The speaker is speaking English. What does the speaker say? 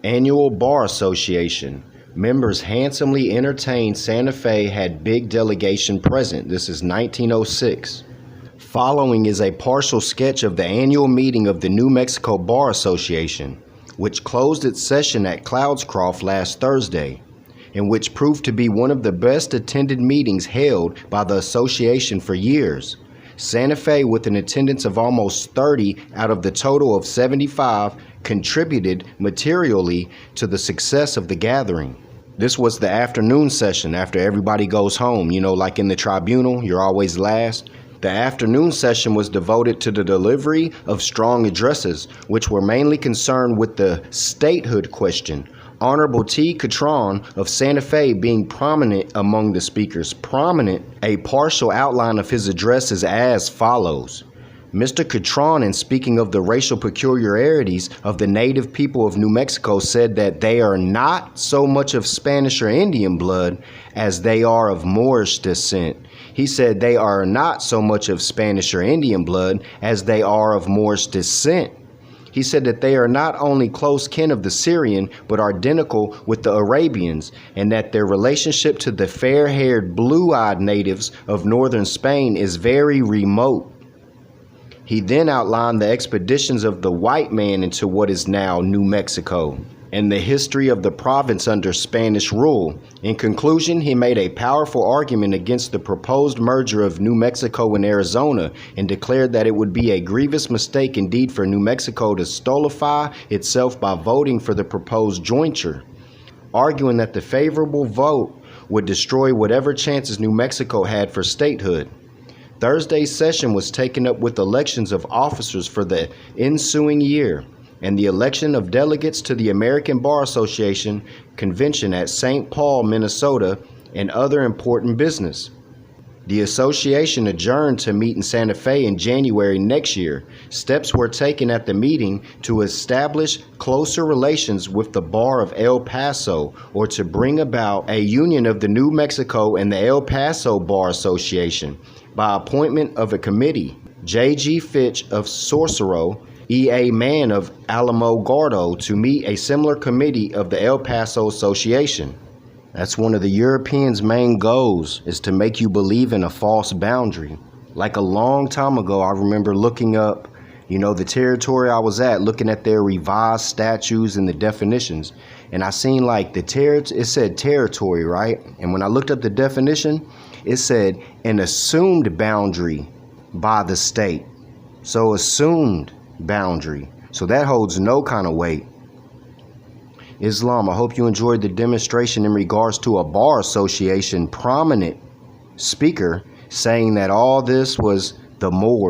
Annual Bar Association. Members handsomely entertained. Santa Fe had big delegation present. This is 1906. Following is a partial sketch of the annual meeting of the New Mexico Bar Association, which closed its session at Cloudscroft last Thursday, and which proved to be one of the best attended meetings held by the association for years. Santa Fe, with an attendance of almost 30 out of the total of 75, contributed materially to the success of the gathering. This was the afternoon session after everybody goes home. You know, like in the tribunal, you're always last. The afternoon session was devoted to the delivery of strong addresses, which were mainly concerned with the statehood question. Honorable T. Catron of Santa Fe being prominent among the speakers. Prominent, a partial outline of his address is as follows. Mr. Catron, in speaking of the racial peculiarities of the native people of New Mexico, said that they are not so much of Spanish or Indian blood as they are of Moorish descent. He said they are not so much of Spanish or Indian blood as they are of Moorish descent. He said that they are not only close kin of the Syrian, but identical with the Arabians, and that their relationship to the fair-haired, blue-eyed natives of northern Spain is very remote. He then outlined the expeditions of the white man into what is now New Mexico, and the history of the province under Spanish rule. In conclusion, he made a powerful argument against the proposed merger of New Mexico and Arizona and declared that it would be a grievous mistake indeed for New Mexico to stultify itself by voting for the proposed jointure, arguing that the favorable vote would destroy whatever chances New Mexico had for statehood. Thursday's session was taken up with elections of officers for the ensuing year, and the election of delegates to the American Bar Association convention at St. Paul, Minnesota, and other important business. The association adjourned to meet in Santa Fe in January next year. Steps were taken at the meeting to establish closer relations with the Bar of El Paso, or to bring about a union of the New Mexico and the El Paso Bar Association by appointment of a committee. J.G. Fitch of Sorcero, E.A. Mann of Alamogordo, to meet a similar committee of the El Paso Association. That's one of the Europeans' main goals, is to make you believe in a false boundary. Like a long time ago, I remember looking up, the territory I was at, looking at their revised statutes and the definitions. And I seen like it said territory, right? And when I looked up the definition, it said an assumed boundary by the state. So assumed boundary. So that holds no kind of weight. Islam, I hope you enjoyed the demonstration in regards to a bar association prominent speaker saying that all this was the Moor.